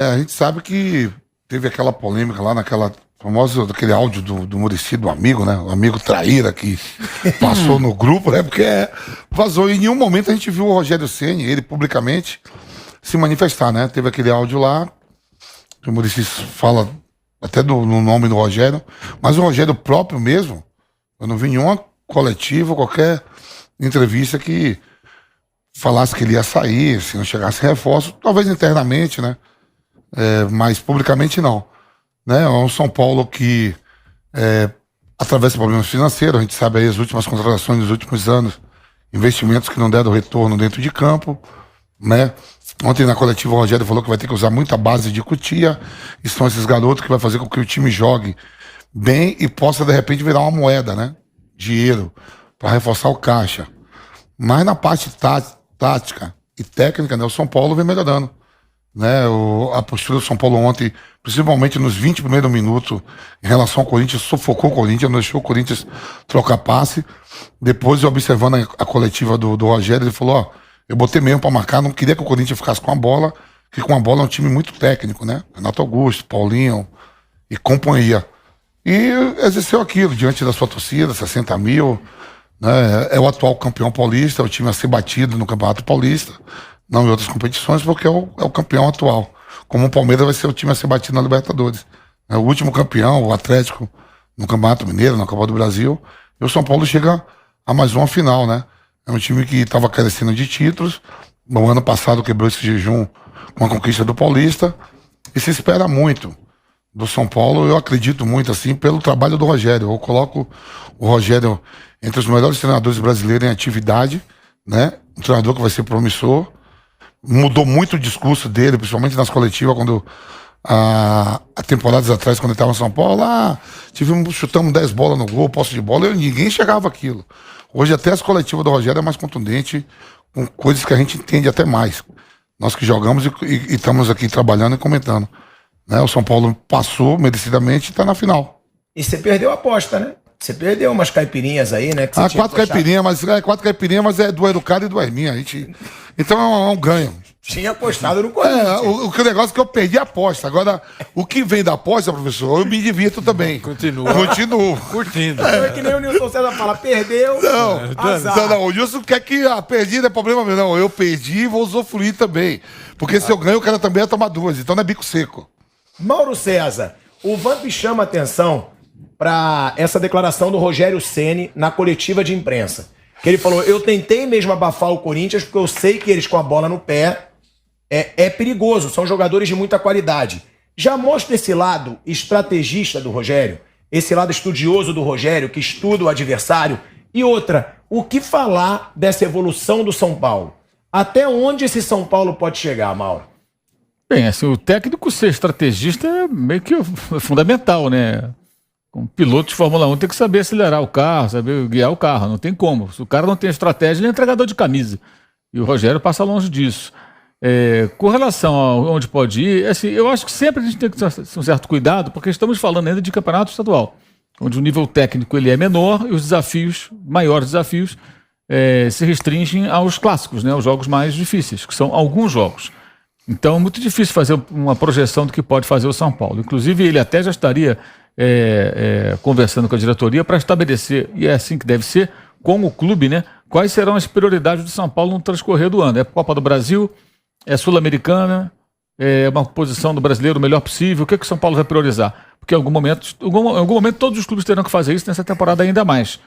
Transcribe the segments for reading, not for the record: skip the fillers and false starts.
A gente sabe que teve aquela polêmica lá naquela famosa, daquele áudio do Muricy, do amigo, né? O amigo traíra que passou no grupo, né? Porque vazou. E em nenhum momento a gente viu o Rogério Ceni, ele publicamente, se manifestar, né? Teve aquele áudio lá, que o Muricy fala até no nome do Rogério, mas o Rogério próprio mesmo, eu não vi nenhuma coletiva, qualquer entrevista que falasse que ele ia sair, se não chegasse reforço, talvez internamente, né? Mas publicamente não. Né? É um São Paulo que atravessa problemas financeiros, a gente sabe aí as últimas contratações dos últimos anos, investimentos que não deram retorno dentro de campo, né? Ontem na coletiva o Rogério falou que vai ter que usar muita base de cutia, e são esses garotos que vai fazer com que o time jogue bem e possa de repente virar uma moeda, né? Dinheiro, para reforçar o caixa. Mas na parte tática e técnica, né, o São Paulo vem melhorando. Né, a postura do São Paulo ontem, principalmente nos 20 primeiros minutos, em relação ao Corinthians, sufocou o Corinthians, não deixou o Corinthians trocar passe. Depois, observando a coletiva do Rogério, ele falou: ó, eu botei mesmo pra marcar, não queria que o Corinthians ficasse com a bola, porque com a bola é um time muito técnico, né? Renato Augusto, Paulinho e companhia. E exerceu aquilo diante da sua torcida, 60 mil, né? É o atual campeão paulista, é o time a ser batido no Campeonato Paulista, não em outras competições, porque é o campeão atual. Como o Palmeiras vai ser o time a ser batido na Libertadores. É o último campeão, o Atlético, no Campeonato Mineiro, na Copa do Brasil. E o São Paulo chega a mais uma final, né? É um time que estava carecendo de títulos. No ano passado quebrou esse jejum com a conquista do Paulista. E se espera muito do São Paulo. Eu acredito muito, assim, pelo trabalho do Rogério. Eu coloco o Rogério entre os melhores treinadores brasileiros em atividade, né? Um treinador que vai ser promissor. Mudou muito o discurso dele, principalmente nas coletivas, quando há temporadas atrás, quando ele estava em São Paulo, chutamos 10 bolas no gol, posse de bola, e ninguém chegava aquilo. Hoje até as coletivas do Rogério é mais contundente, com coisas que a gente entende até mais. Nós que jogamos e estamos aqui trabalhando e comentando. Né? O São Paulo passou merecidamente e está na final. E você perdeu a aposta, né? Você perdeu umas caipirinhas aí, né? Que você quatro caipirinhas, mas é do Educado e do Herminha. Então é um ganho. Tinha apostado no Corinthians. O negócio é que eu perdi a aposta. Agora, o que vem da aposta, professor, eu me divirto também. Continuo. Curtindo. Não é que nem o Nilson César fala, perdeu, azar. Não, o Nilson quer que perdi não é problema meu. Não, eu perdi e vou usufruir também. Porque se eu ganho, o cara também ia tomar duas. Então não é bico seco. Mauro César, o Vamp chama atenção para essa declaração do Rogério Ceni na coletiva de imprensa. Que ele falou: eu tentei mesmo abafar o Corinthians porque eu sei que eles com a bola no pé é perigoso, são jogadores de muita qualidade. Já mostra esse lado estrategista do Rogério, esse lado estudioso do Rogério, que estuda o adversário. E outra, o que falar dessa evolução do São Paulo? Até onde esse São Paulo pode chegar, Mauro? Bem, assim, o técnico ser estrategista é meio que fundamental, né? Um piloto de Fórmula 1 tem que saber acelerar o carro, saber guiar o carro, não tem como. Se o cara não tem estratégia, ele é entregador de camisa. E o Rogério passa longe disso. Com relação a onde pode ir, assim, eu acho que sempre a gente tem que ter um certo cuidado, porque estamos falando ainda de campeonato estadual, onde o nível técnico ele é menor e os desafios, maiores desafios, se restringem aos clássicos, né, aos jogos mais difíceis, que são alguns jogos. Então é muito difícil fazer uma projeção do que pode fazer o São Paulo. Inclusive ele até já estaria conversando com a diretoria para estabelecer, e é assim que deve ser, com o clube, né, quais serão as prioridades do São Paulo no transcorrer do ano. É a Copa do Brasil, é Sul-Americana, é uma posição do brasileiro o melhor possível. O que o São Paulo vai priorizar? Porque em algum momento todos os clubes terão que fazer isso nessa temporada ainda mais.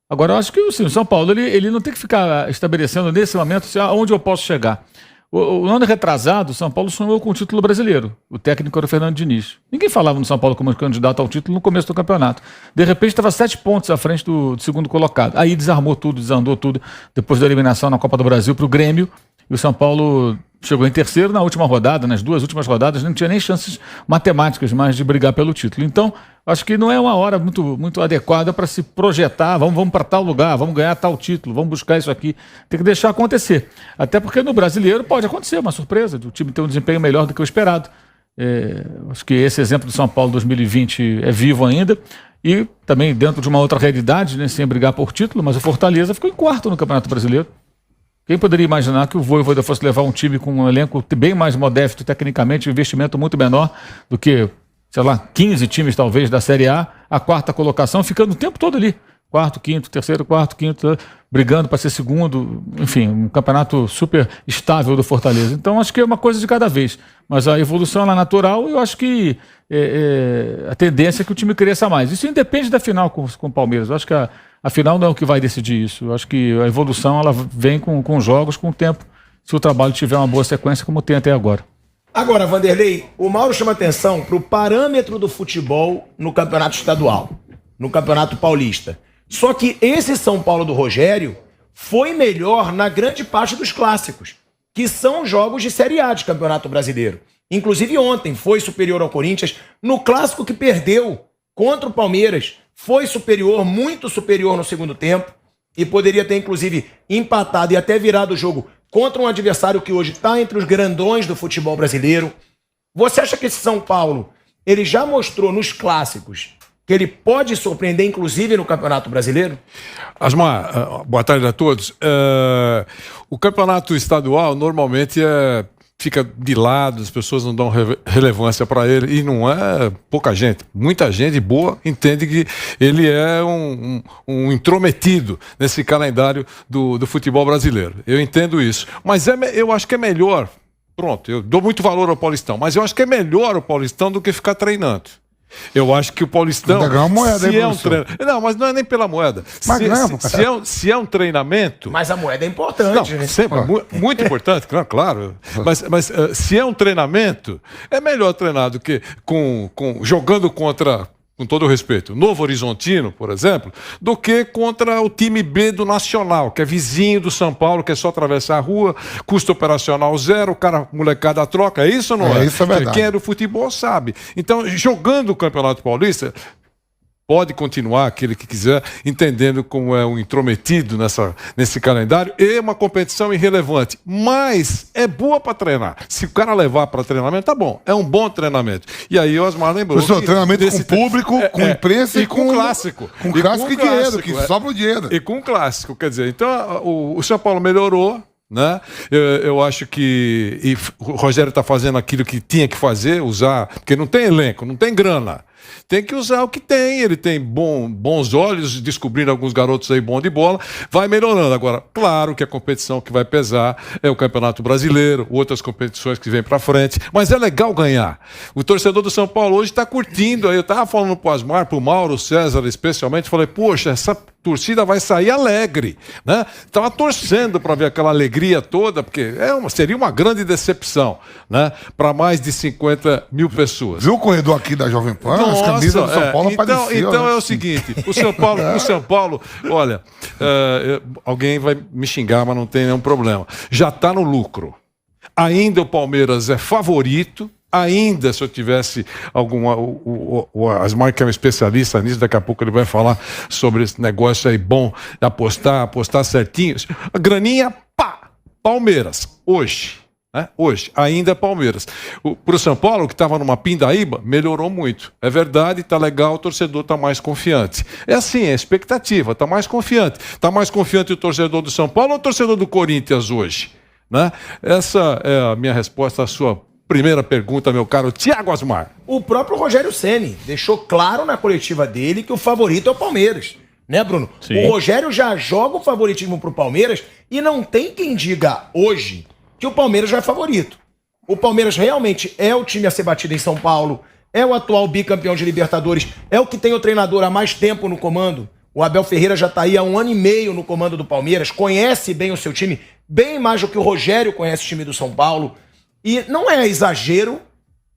Agora eu acho que assim, o São Paulo ele não tem que ficar estabelecendo nesse momento onde eu posso chegar. O ano retrasado, o São Paulo sonhou com o título brasileiro. O técnico era o Fernando Diniz. Ninguém falava no São Paulo como candidato ao título no começo do campeonato. De repente estava 7 pontos à frente do segundo colocado. Aí desandou tudo, depois da eliminação na Copa do Brasil para o Grêmio. E o São Paulo chegou em terceiro na última rodada, nas 2 últimas rodadas, não tinha nem chances matemáticas mais de brigar pelo título. Então, acho que não é uma hora muito adequada para se projetar, vamos para tal lugar, vamos ganhar tal título, vamos buscar isso aqui. Tem que deixar acontecer. Até porque no brasileiro pode acontecer uma surpresa, o time ter um desempenho melhor do que o esperado. Acho que esse exemplo do São Paulo 2020 é vivo ainda. E também dentro de uma outra realidade, né, sem brigar por título, mas o Fortaleza ficou em quarto no Campeonato Brasileiro. Quem poderia imaginar que o Vojvoda fosse levar um time com um elenco bem mais modesto tecnicamente, um investimento muito menor do que, sei lá, 15 times talvez da Série A, a quarta colocação, ficando o tempo todo ali. Quarto, quinto, terceiro, quarto, quinto, brigando para ser segundo, enfim, um campeonato super estável do Fortaleza. Então acho que é uma coisa de cada vez, mas a evolução ela é natural e eu acho que a tendência é que o time cresça mais. Isso independe da final com o Palmeiras. Eu acho que a final não é o que vai decidir isso. Eu acho que a evolução ela vem com jogos, com o tempo, se o trabalho tiver uma boa sequência como tem até agora. Agora, Vanderlei, o Mauro chama atenção para o parâmetro do futebol no campeonato estadual, no campeonato paulista. Só que esse São Paulo do Rogério foi melhor na grande parte dos clássicos, que são jogos de Série A de Campeonato Brasileiro. Inclusive ontem foi superior ao Corinthians. No clássico que perdeu contra o Palmeiras, foi superior, muito superior no segundo tempo. E poderia ter, inclusive, empatado e até virado o jogo contra um adversário que hoje está entre os grandões do futebol brasileiro. Você acha que esse São Paulo, ele já mostrou nos clássicos que ele pode surpreender, inclusive, no Campeonato Brasileiro? Asmar, boa tarde a todos. O campeonato estadual normalmente fica de lado, as pessoas não dão relevância para ele, e não é pouca gente. Muita gente boa entende que ele é um intrometido nesse calendário do futebol brasileiro. Eu entendo isso. Mas eu acho que é melhor, pronto, eu dou muito valor ao Paulistão, mas eu acho que é melhor o Paulistão do que ficar treinando. Eu acho que o Paulistão, se é um treinamento... Não, mas não é nem pela moeda. Se é um treinamento... Mas a moeda é importante. Não, sempre, muito importante, claro. Mas se é um treinamento, é melhor treinar do que jogando contra... com todo o respeito, Novo Horizontino, por exemplo, do que contra o time B do Nacional, que é vizinho do São Paulo, que é só atravessar a rua, custo operacional zero, o cara, molecada troca, é isso ou não é? Isso é verdade. Quem é do futebol sabe. Então, jogando o Campeonato Paulista, pode continuar, aquele que quiser, entendendo como é um intrometido nesse calendário, e uma competição irrelevante, mas é boa para treinar. Se o cara levar para treinamento, tá bom, é um bom treinamento. E aí o Osmar lembrou que treinamento com público, com imprensa e com clássico. Com clássico e dinheiro, que sobra o dinheiro. E com clássico, quer dizer, então o São Paulo melhorou, né? Eu acho que o Rogério está fazendo aquilo que tinha que fazer, usar, porque não tem elenco, não tem grana. Tem que usar o que tem, ele tem bons olhos, descobrindo alguns garotos aí bons de bola, vai melhorando. Agora, claro que a competição que vai pesar é o Campeonato Brasileiro, outras competições que vêm pra frente, mas é legal ganhar. O torcedor do São Paulo hoje está curtindo, aí eu tava falando pro Asmar, pro Mauro César especialmente, falei, poxa, essa torcida vai sair alegre, né? Tava torcendo para ver aquela alegria toda, porque seria uma grande decepção, né? Para mais de 50 mil pessoas. Viu o corredor aqui da Jovem Pan? As camisas do São Paulo apareciam. Então é o seguinte, o São Paulo, olha, alguém vai me xingar, mas não tem nenhum problema. Já está no lucro. Ainda o Palmeiras é favorito. Ainda, se eu tivesse o Asmar, que é um especialista nisso, daqui a pouco ele vai falar sobre esse negócio aí bom, apostar certinho. A graninha, Palmeiras, hoje, né? Hoje, ainda é Palmeiras. Para o São Paulo, que estava numa pindaíba, melhorou muito. É verdade, está legal, o torcedor está mais confiante. É assim, é expectativa, está mais confiante. Está mais confiante o torcedor do São Paulo ou o torcedor do Corinthians hoje? Né? Essa é a minha resposta à sua primeira pergunta, meu caro Thiago Asmar. O próprio Rogério Ceni deixou claro na coletiva dele que o favorito é o Palmeiras. Né, Bruno? Sim. O Rogério já joga o favoritismo pro Palmeiras e não tem quem diga hoje que o Palmeiras já é favorito. O Palmeiras realmente é o time a ser batido em São Paulo, é o atual bicampeão de Libertadores, é o que tem o treinador há mais tempo no comando. O Abel Ferreira já está aí há 1 ano e meio no comando do Palmeiras, conhece bem o seu time, bem mais do que o Rogério conhece o time do São Paulo. E não é exagero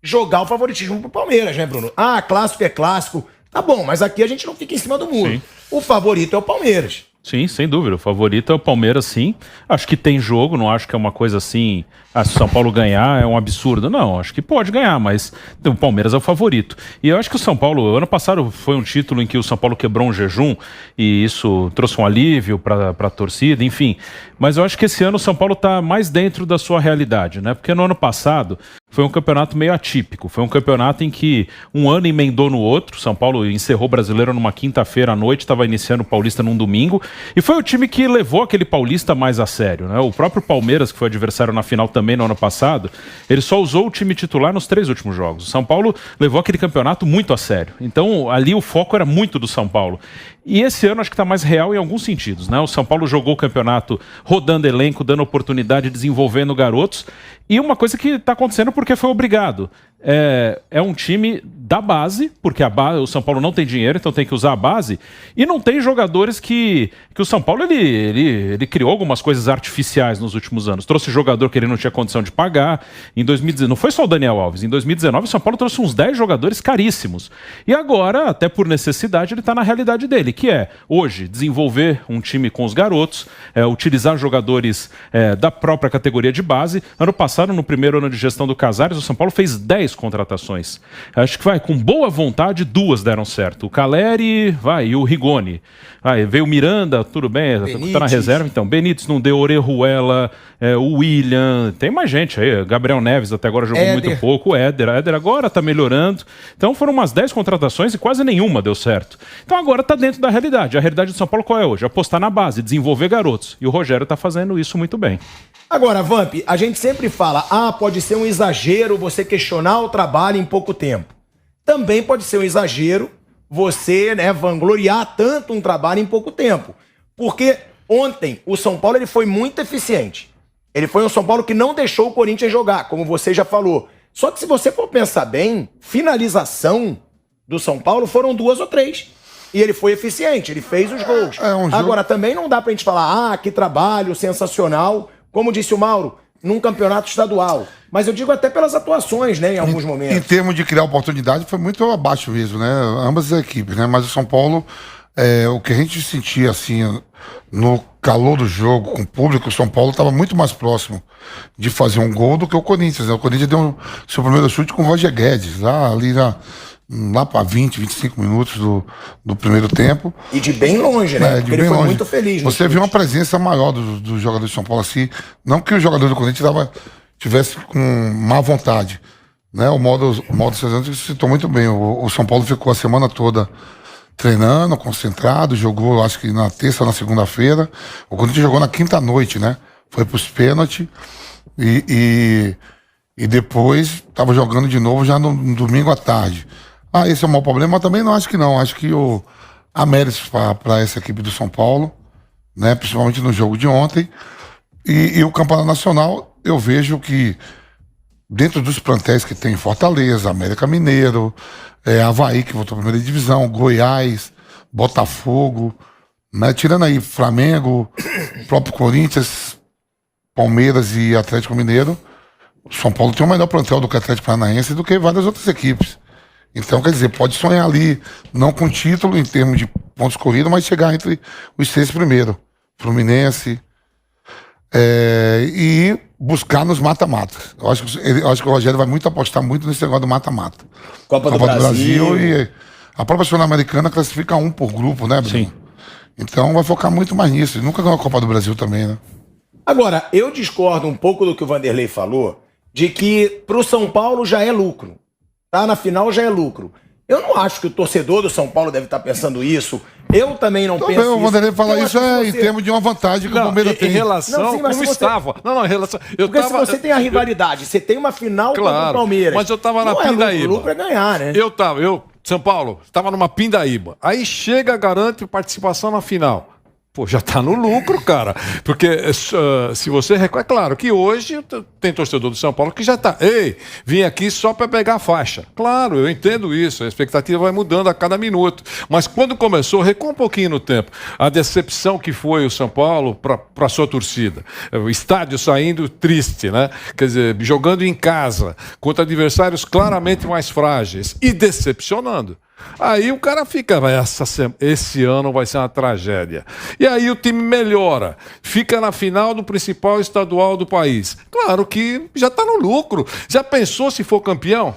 jogar o favoritismo pro Palmeiras, né, Bruno? Clássico é clássico. Tá bom, mas aqui a gente não fica em cima do muro. Sim. O favorito é o Palmeiras. Sim, sem dúvida. O favorito é o Palmeiras, sim. Acho que tem jogo, não acho que é uma coisa assim... se o São Paulo ganhar é um absurdo. Não, acho que pode ganhar, mas o Palmeiras é o favorito. E eu acho que o São Paulo... Ano passado foi um título em que o São Paulo quebrou um jejum e isso trouxe um alívio para a torcida, enfim. Mas eu acho que esse ano o São Paulo está mais dentro da sua realidade, né? Porque no ano passado foi um campeonato meio atípico. Foi um campeonato em que um ano emendou no outro. São Paulo encerrou o Brasileiro numa quinta-feira à noite, estava iniciando o Paulista num domingo. E foi o time que levou aquele Paulista mais a sério, né? O próprio Palmeiras, que foi adversário na final também no ano passado, ele só usou o time titular nos 3 últimos jogos. O São Paulo levou aquele campeonato muito a sério. Então ali o foco era muito do São Paulo. E esse ano acho que está mais real em alguns sentidos, né? O São Paulo jogou o campeonato rodando elenco, dando oportunidade, desenvolvendo garotos. E uma coisa que está acontecendo porque foi obrigado. É um time da base, porque o São Paulo não tem dinheiro, então tem que usar a base. E não tem jogadores que o São Paulo ele criou algumas coisas artificiais nos últimos anos. Trouxe jogador que ele não tinha condição de pagar. Em 2019, não foi só o Daniel Alves. Em 2019, o São Paulo trouxe uns 10 jogadores caríssimos. E agora, até por necessidade, ele está na realidade dele, que é, hoje, desenvolver um time com os garotos, utilizar jogadores da própria categoria de base. Ano passado, no primeiro ano de gestão do Casares, o São Paulo fez 10 contratações. Acho que com boa vontade, 2 deram certo. O Caleri, e o Rigoni. Veio o Miranda, tudo bem, tá na reserva, então. Benítez não deu, Orejuela, o William, tem mais gente aí. Gabriel Neves até agora jogou muito pouco. O Éder agora tá melhorando. Então foram umas 10 contratações e quase nenhuma deu certo. Então agora tá dentro da realidade. A realidade do São Paulo qual é hoje? Apostar na base, desenvolver garotos. E o Rogério tá fazendo isso muito bem. Agora, Vamp, a gente sempre fala, pode ser um exagero você questionar o trabalho em pouco tempo. Também pode ser um exagero você, vangloriar tanto um trabalho em pouco tempo. Porque ontem o São Paulo ele foi muito eficiente. Ele foi um São Paulo que não deixou o Corinthians jogar, como você já falou. Só que se você for pensar bem, finalização do São Paulo foram 2 ou 3. E ele foi eficiente, ele fez os gols. Agora, também não dá pra gente falar, que trabalho sensacional, como disse o Mauro, num campeonato estadual. Mas eu digo até pelas atuações, em alguns momentos. Em termos de criar oportunidade, foi muito abaixo mesmo, né? Ambas as equipes, né? Mas o São Paulo, o que a gente sentia, assim, no calor do jogo, com o público, o São Paulo estava muito mais próximo de fazer um gol do que o Corinthians, né? O Corinthians deu seu primeiro chute com o Roger Guedes, lá para 20, 25 minutos do primeiro tempo. E de bem longe, né? Porque ele foi muito feliz. Você viu uma presença maior dos jogadores de São Paulo, assim, não que o jogador do Corinthians tivesse com má vontade, né? O modo Cezanne citou muito bem. O São Paulo ficou a semana toda treinando, concentrado, jogou acho que na terça ou na segunda-feira. O Corinthians jogou na quinta-noite, né? Foi pros pênaltis e depois estava jogando de novo já no domingo à tarde. Esse é o maior problema, mas também não acho que não. Acho que há méritos para essa equipe do São Paulo, né? Principalmente no jogo de ontem. E o Campeonato Nacional, eu vejo que dentro dos plantéis que tem Fortaleza, América Mineiro, Avaí, que voltou à primeira divisão, Goiás, Botafogo, né? Tirando aí Flamengo, próprio Corinthians, Palmeiras e Atlético Mineiro, o São Paulo tem o melhor plantel do que o Atlético Paranaense do que várias outras equipes. Então, quer dizer, pode sonhar ali, não com título em termos de pontos corridos, mas chegar entre os 6 primeiros. Fluminense. E buscar nos mata-matas. Eu acho que o Rogério vai apostar muito nesse negócio do mata-mata. Copa do Brasil. E a própria Sul-Americana classifica 1 por grupo, né, Bruno? Sim. Então vai focar muito mais nisso. Ele nunca ganhou a Copa do Brasil também, né? Agora, eu discordo um pouco do que o Vanderlei falou, de que pro São Paulo já é lucro. Tá na final já é lucro. Eu não acho que o torcedor do São Paulo deve estar pensando isso. Eu também não penso isso. O Vanderlei fala isso em termos de uma vantagem que o Palmeiras tem. Em relação como estava. Em relação... Porque se você tem a rivalidade, você tem uma final contra o Palmeiras. Mas eu tava na Pindaíba. O lucro é ganhar, né? São Paulo, estava numa Pindaíba. Aí chega, garante participação na final. Pô, já tá no lucro, cara. Porque se você recorre, é claro que hoje tem torcedor do São Paulo que já tá. Vim aqui só para pegar a faixa. Claro, eu entendo isso. A expectativa vai mudando a cada minuto. Mas quando começou, recua um pouquinho no tempo. A decepção que foi o São Paulo para sua torcida. O estádio saindo triste, né? Quer dizer, jogando em casa, contra adversários claramente mais frágeis e decepcionando. Aí o cara fica, esse ano vai ser uma tragédia. E aí o time melhora, fica na final do principal estadual do país. Claro que já está no lucro. Já pensou se for campeão?